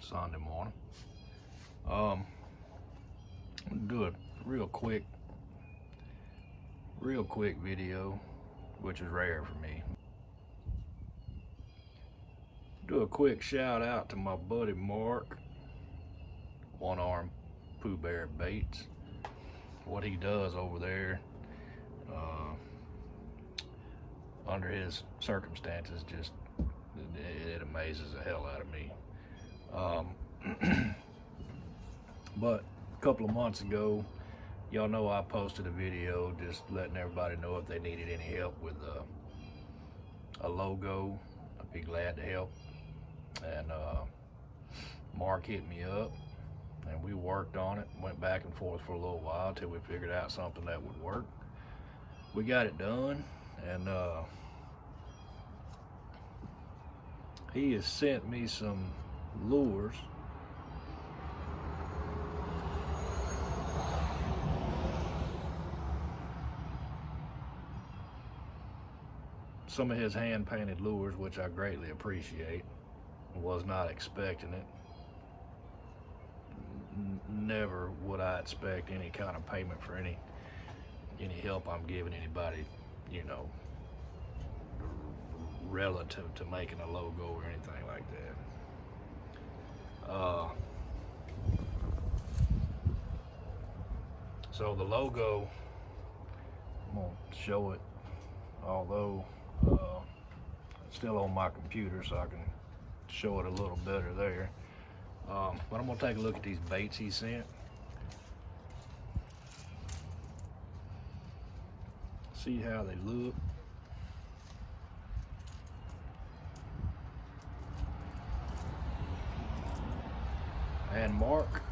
Sunday morning. I'm gonna do a real quick video, which is rare for me. Do a quick shout out to my buddy Mark, One Arm Pooh Bear Baits. What he does over there under his circumstances, just it amazes the hell out of me. But a couple of months ago, y'all know I posted a video just letting everybody know if they needed any help with a logo, I'd be glad to help. And Mark hit me up and we worked on it, went back and forth for a little while till we figured out something that would work. We got it done, and he has sent me some lures. Some of his hand-painted lures, which I greatly appreciate. Was not expecting it. Never would I expect any kind of payment for any help I'm giving anybody, you know, relative to making a logo or anything like that. So the logo, I'm gonna show it, although it's still on my computer, so I can show it a little better there. But I'm gonna take a look at these baits he sent. See how they look. And Mark,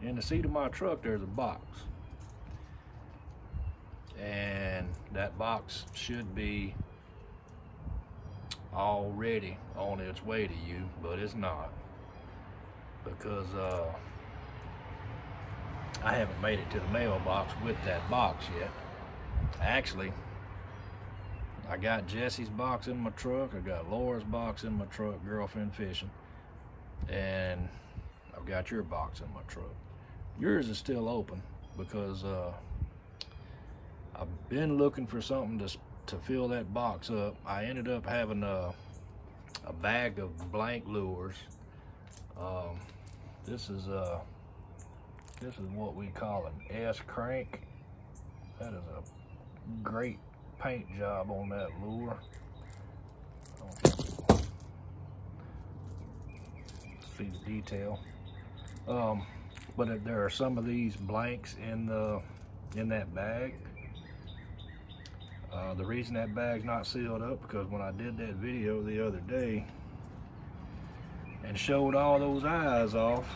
in the seat of my truck there's a box, and that box should be already on its way to you, but it's not, because I haven't made it to the mailbox with that box yet. Actually, I got Jesse's box in my truck, I got Laura's box in my truck, Girlfriend Fishing, and I've got your box in my truck. Yours is still open because I've been looking for something to fill that box up. I ended up having a bag of blank lures. This is what we call an S crank. That is a great paint job on that lure. See the detail. But there are some of these blanks in that bag. The reason that bag's not sealed up, because when I did that video the other day and showed all those eyes off,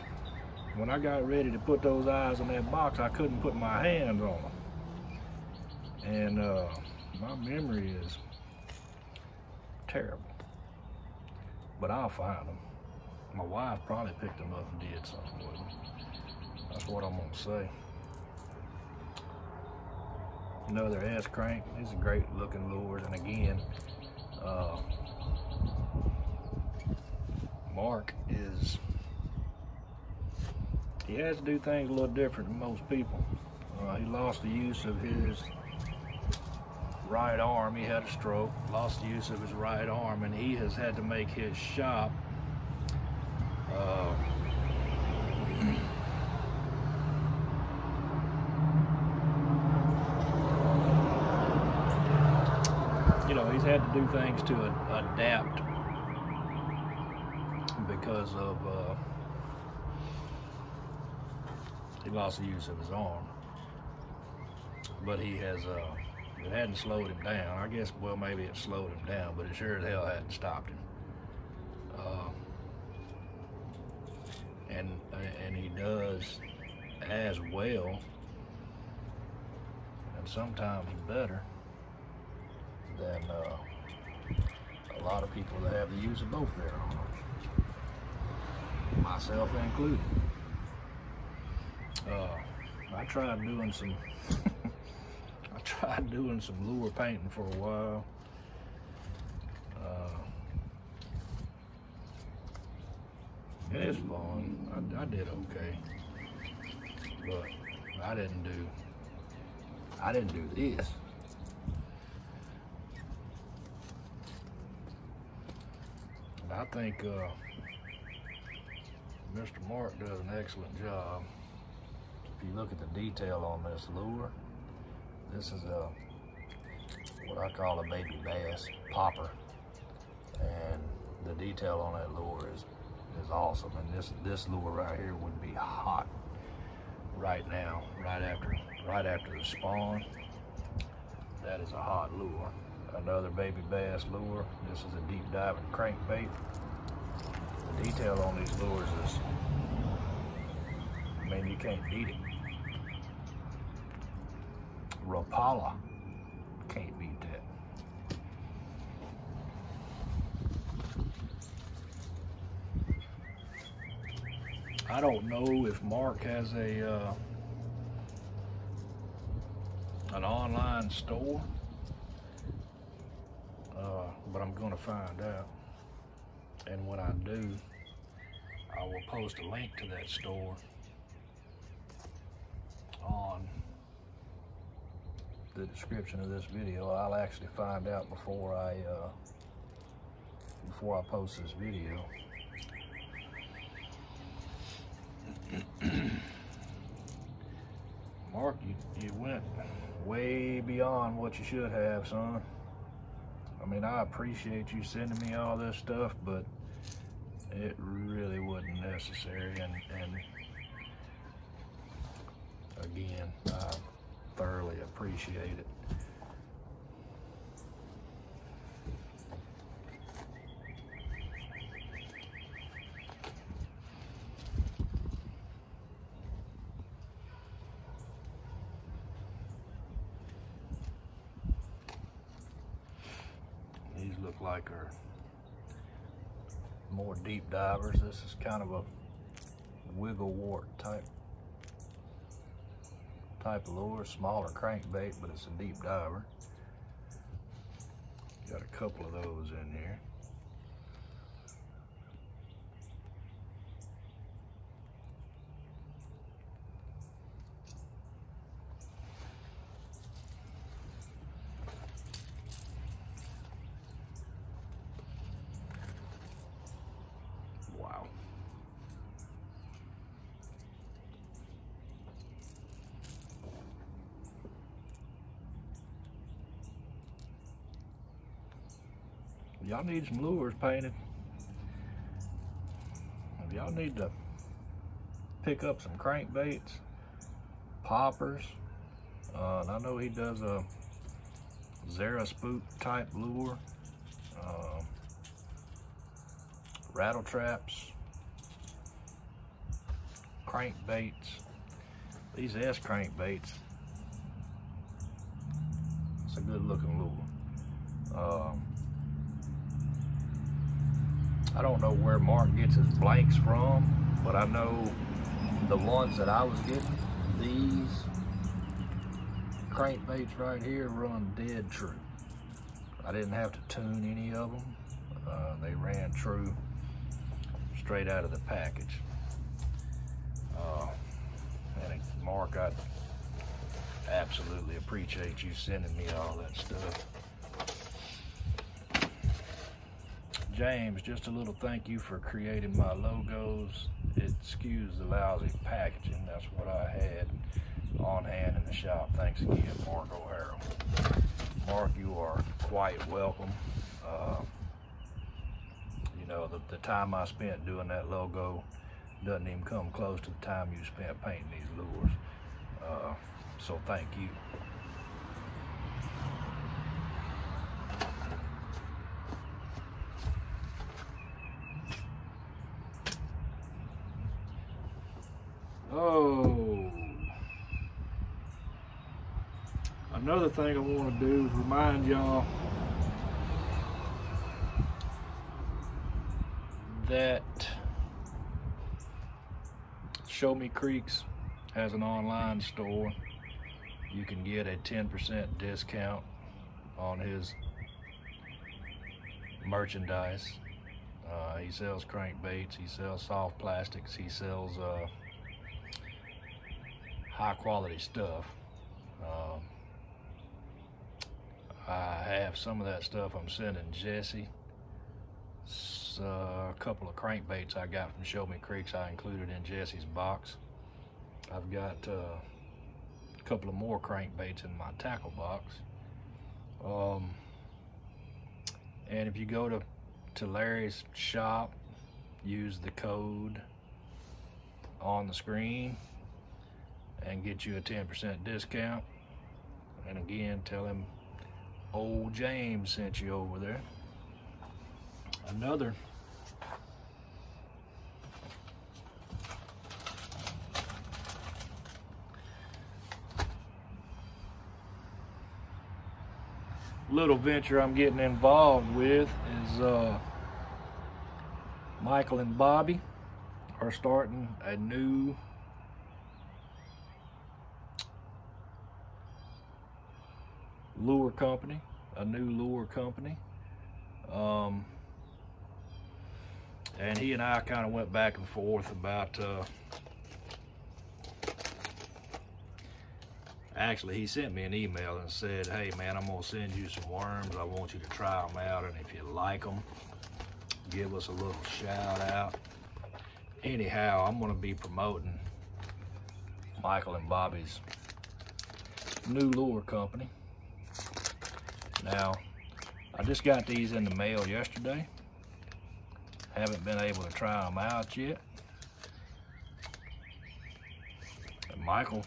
when I got ready to put those eyes in that box, I couldn't put my hands on them. And my memory is terrible, but I'll find them. My wife probably picked them up and did something with them. That's what I'm gonna say. Another S crank. These are great looking lures, and again, Mark he has to do things a little different than most people. He lost the use of his right arm. He had a stroke, lost the use of his right arm, and he has had to make his shop you know, he's had to do things to adapt because of he lost the use of his arm. But he has it hadn't slowed him down. I guess, well, maybe it slowed him down, but it sure as hell hadn't stopped him. And he does as well, and sometimes better, than a lot of people that have the use of both their arms, myself included. I tried doing some lure painting for a while. it's fun. I did okay, but I didn't do this. And I think Mr. Mark does an excellent job. If you look at the detail on this lure, this is what I call a baby bass popper, and the detail on that lure is awesome. And this lure right here would be hot right now, right after the spawn. That is a hot lure. Another baby bass lure. This is a deep diving crankbait. The detail on these lures is, I mean, you can't beat it. Rapala, can't beat that. I don't know if Mark has an online store, but I'm going to find out. And when I do, I will post a link to that store on the description of this video. I'll actually find out before I post this video. Mark, you went way beyond what you should have, son. I mean, I appreciate you sending me all this stuff, but it really wasn't necessary. And again, I thoroughly appreciate it. These look like are more deep divers. This is kind of a wiggle wart type lure, smaller crankbait, but it's a deep diver. Got a couple of those in here. Wow. Y'all need some lures painted. If y'all need to pick up some crankbaits, poppers, and I know he does a Zara spook type lure, rattle traps, crankbaits, these S crankbaits. It's a good looking lure. I don't know where Mark gets his blanks from, but I know the ones that I was getting, these crankbaits right here run dead true. I didn't have to tune any of them. They ran true straight out of the package. And Mark, I absolutely appreciate you sending me all that stuff. James, just a little thank you for creating my logos. Excuse the lousy packaging. That's what I had on hand in the shop. Thanks again, MarkOHarold. Mark, you are quite welcome. You know, the time I spent doing that logo doesn't even come close to the time you spent painting these lures. So thank you. Oh, another thing I want to do is remind y'all that Showmecreeks has an online store. You can get a 10% discount on his merchandise. He sells crankbaits, he sells soft plastics, he sells high quality stuff. I have some of that stuff I'm sending Jesse. A couple of crankbaits I got from Showmecreeks I included in Jesse's box. I've got a couple of more crankbaits in my tackle box. And if you go to Larry's shop, use the code on the screen and get you a 10% discount. And again, tell him old James sent you over there. Another little venture I'm getting involved with is Michael and Bobby are starting a new lure company, and he and I kind of went back and forth about actually, he sent me an email and said, hey man, I'm gonna send you some worms. I want you to try them out, and if you like them, give us a little shout out. Anyhow, I'm gonna be promoting Michael and Bobby's new lure company. Now, I just got these in the mail yesterday. Haven't been able to try them out yet. And Michael,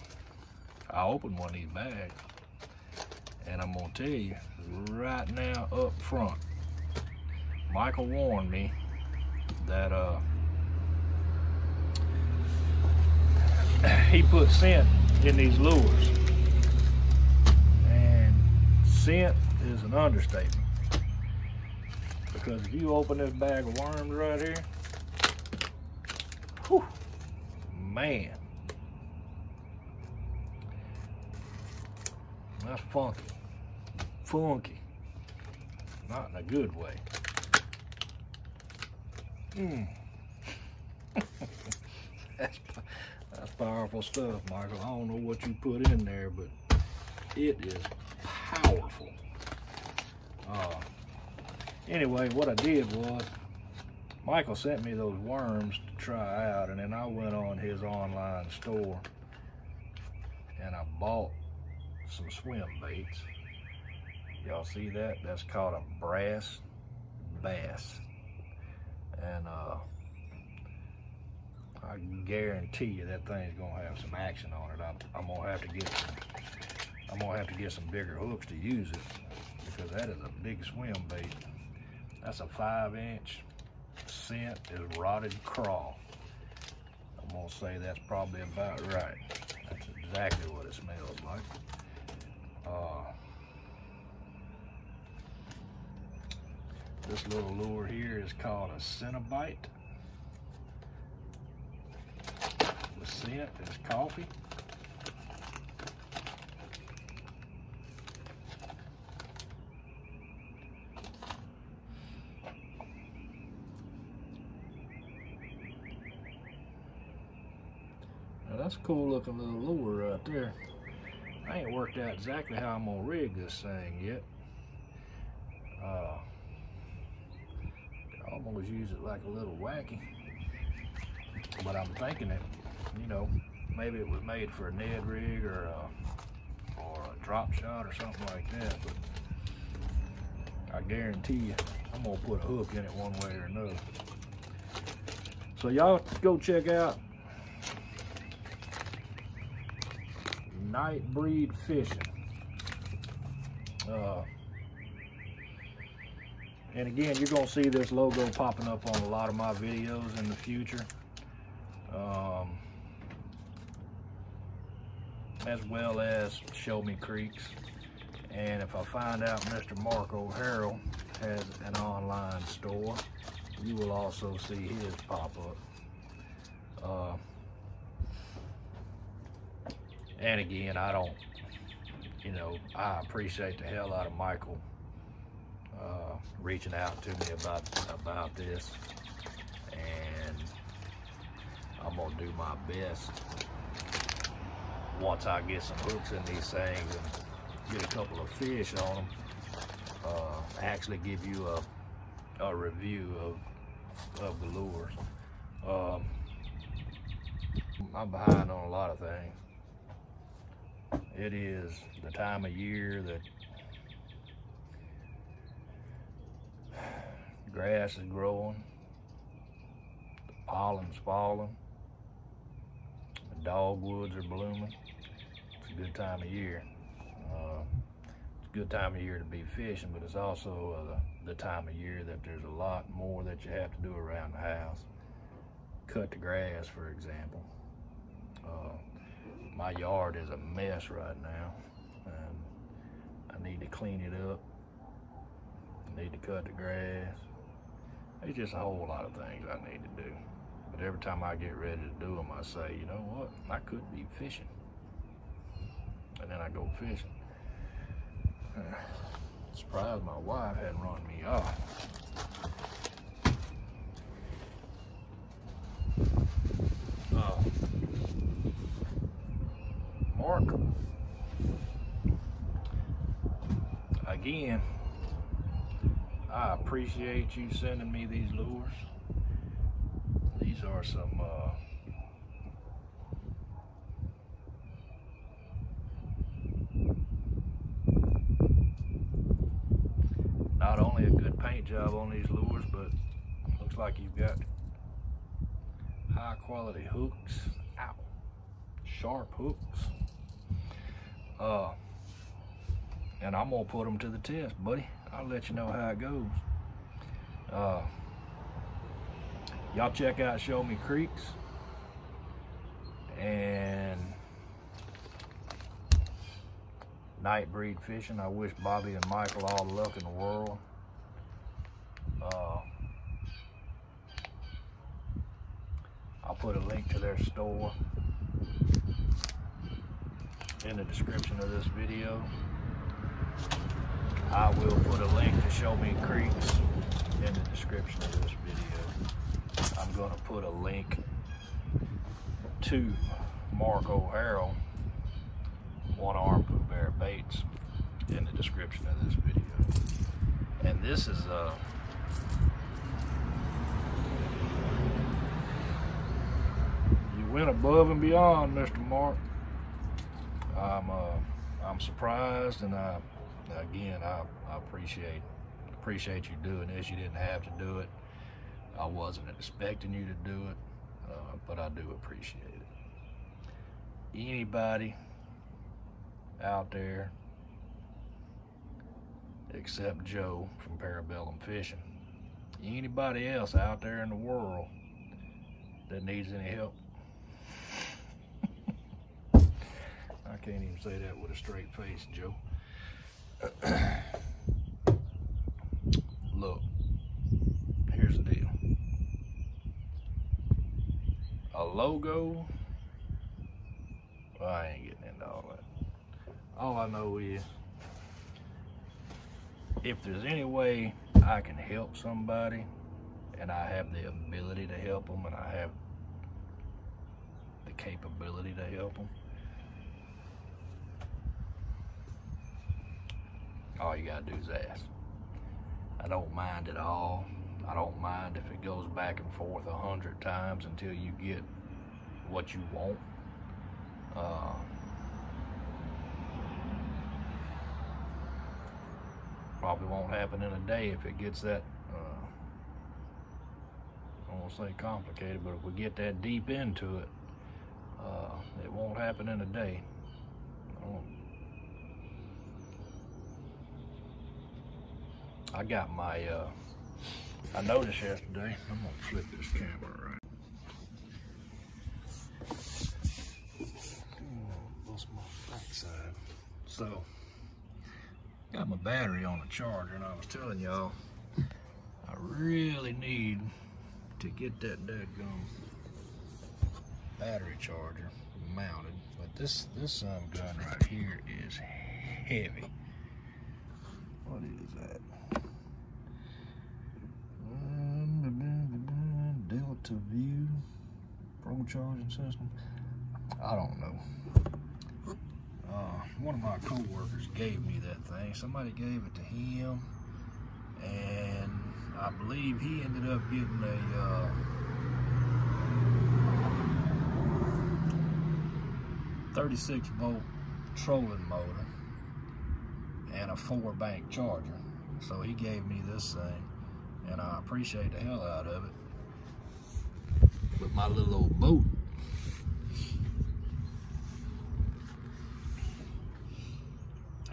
I opened one of these bags, and I'm gonna tell you right now up front, Michael warned me that he put scent in these lures, and scent is an understatement, because if you open this bag of worms right here, whew, man, that's funky, not in a good way. That's powerful stuff, Michael. I don't know what you put in there, but it is powerful. Anyway, what I did was, Michael sent me those worms to try out, and then I went on his online store and I bought some swim baits. Y'all see that? That's called a brass bass. And I guarantee you that thing's gonna have some action on it. I'm gonna have to get some bigger hooks to use it, because that is a big swim bait. That's a 5-inch. Scent is rotted craw. I'm gonna say that's probably about right. That's exactly what it smells like. This little lure here is called a Cenobite. The scent is coffee. Now that's a cool looking little lure right there. I ain't worked out exactly how I'm gonna rig this thing yet. I almost use it like a little wacky, but I'm thinking that, you know, maybe it was made for a Ned rig or a drop shot or something like that. But I guarantee you, I'm gonna put a hook in it one way or another. So y'all go check out NightBreedFishing. And again, you're gonna see this logo popping up on a lot of my videos in the future, as well as Showmecreeks. And if I find out Mr. MarkOHarold has an online store, you will also see his pop up. And again, I appreciate the hell out of Michael reaching out to me about this, and I'm gonna do my best once I get some hooks in these things and get a couple of fish on them. Actually give you a review of the lures. I'm behind on a lot of things. It is the time of year that grass is growing, the pollen's falling, the dogwoods are blooming. It's a good time of year. It's a good time of year to be fishing, but it's also the time of year that there's a lot more that you have to do around the house. Cut the grass, for example. My yard is a mess right now, and I need to clean it up. I need to cut the grass. There's just a whole lot of things I need to do. But every time I get ready to do them, I say, you know what? I could be fishing. And then I go fishing. Surprised my wife hadn't run me off. Mark, again, I appreciate you sending me these lures. These are some not only a good paint job on these lures, but looks like you've got high quality hooks. Ow. Sharp hooks. And I'm gonna put them to the test, buddy. I'll let you know how it goes. Y'all check out Showmecreeks and NightBreedFishing. I wish Bobby and Michael all the luck in the world. I'll put a link to their store in the description of this video. I will put a link to Showmecreeks in the description of this video. I'm gonna put a link to MarkOHarold, one-armed Pooh Bear baits, in the description of this video. And this is you went above and beyond, Mr. Mark. I'm surprised, and again, I appreciate you doing this. You didn't have to do it. I wasn't expecting you to do it, but I do appreciate it. Anybody out there except Joe from Parabellum Fishing, anybody else out there in the world that needs any help, I can't even say that with a straight face, Joe. Look, here's the deal. A logo, well, I ain't getting into all that. All I know is, if there's any way I can help somebody, and I have the ability to help them, and I have the capability to help them, all you gotta do is ask. I don't mind at all. I don't mind if it goes back and forth 100 times until you get what you want. Probably won't happen in a day if it gets that, I won't say complicated, but if we get that deep into it, it won't happen in a day. I got my, I noticed yesterday, I'm gonna flip this camera right. Lost my backside. So, got my battery on the charger, and I was telling y'all, I really need to get that dadgum battery charger mounted. But this gun right here is heavy. What is that? to view. Pro charging system. I don't know. One of my co-workers gave me that thing. Somebody gave it to him, and I believe he ended up getting a 36 volt trolling motor and a 4-bank charger. So he gave me this thing, and I appreciate the hell out of it. With my little old boat.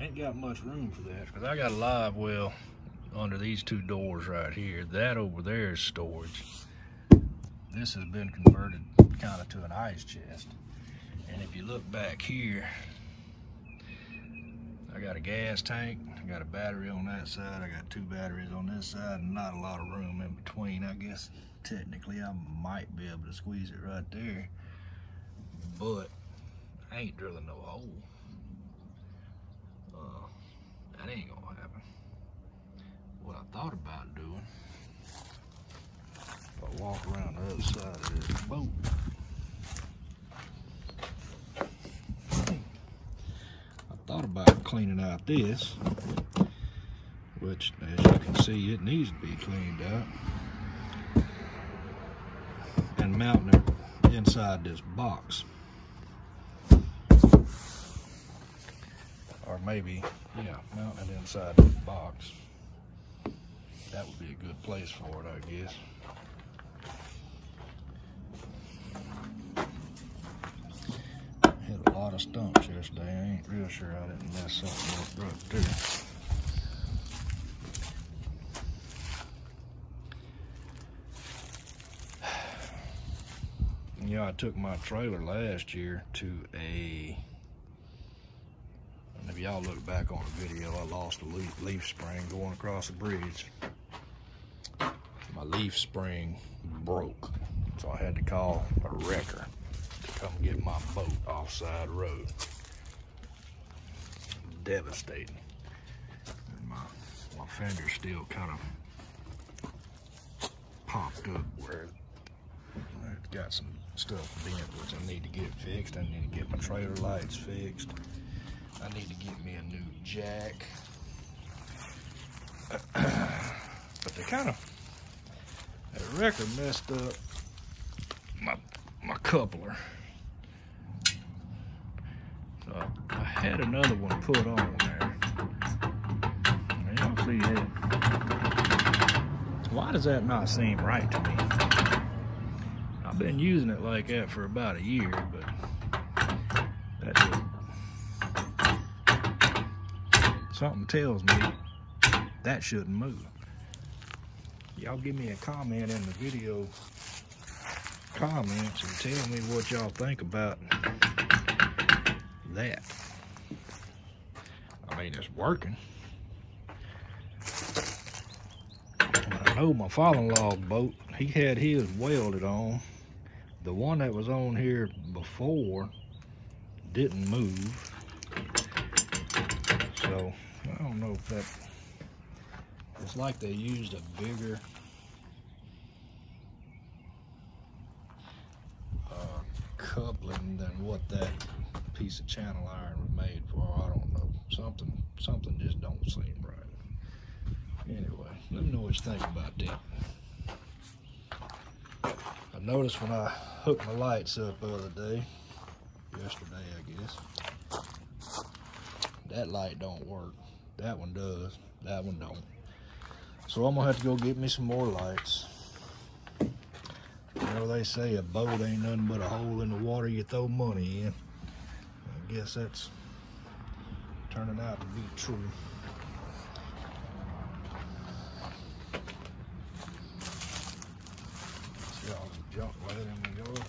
Ain't got much room for that because I got a live well under these 2 doors right here. That over there is storage. This has been converted kind of to an ice chest. And if you look back here, I got a gas tank, I got a battery on that side, I got 2 batteries on this side, and not a lot of room in between. I guess technically I might be able to squeeze it right there, but I ain't drilling no hole. That ain't gonna happen. What I thought about doing, if I walk around the other side of this boat, I thought about cleaning out this, which as you can see it needs to be cleaned out, and mounting it inside this box. Or maybe, yeah, mounting it inside this box. That would be a good place for it, I guess. Hit a lot of stumps yesterday. I ain't real sure I didn't mess something up right there. You know, I took my trailer last year to a, and if y'all look back on the video, I lost a leaf spring going across the bridge. My leaf spring broke, so I had to call a wrecker to come get my boat offside road. Devastating. And my fender's still kind of popped up where it's got some stuff bent, which I need to get fixed. I need to get my trailer lights fixed. I need to get me a new jack. But they kind of, that wrecker messed up my coupler. So I had another one put on there. And y'all see that. Why does that not seem right to me? I've been using it like that for about a year, but that just, something tells me that shouldn't move. Y'all give me a comment in the video comments and tell me what y'all think about that. I mean, it's working. I know my father-in-law's boat, he had his welded on. The one that was on here before didn't move. So I don't know if that, it's like they used a bigger coupling than what that piece of channel iron was made for. I don't know. Something just don't seem right. Anyway, let me know what you think about that. I noticed when I hooked my lights up the other day, yesterday I guess, that light don't work. That one does, that one don't. So I'm gonna have to go get me some more lights. You know, they say a boat ain't nothing but a hole in the water you throw money in. I guess that's turning out to be true. See all the junk right in the yard.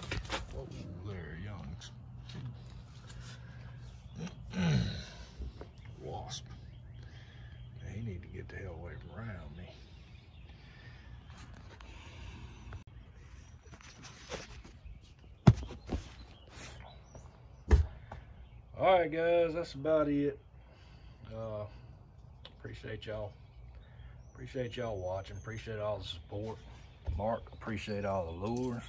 Whoa, there, youngs. Wasp. Man, he need to get the hell away from around me. All right, guys, that's about it. Appreciate y'all watching. Appreciate all the support. Mark, appreciate all the lures.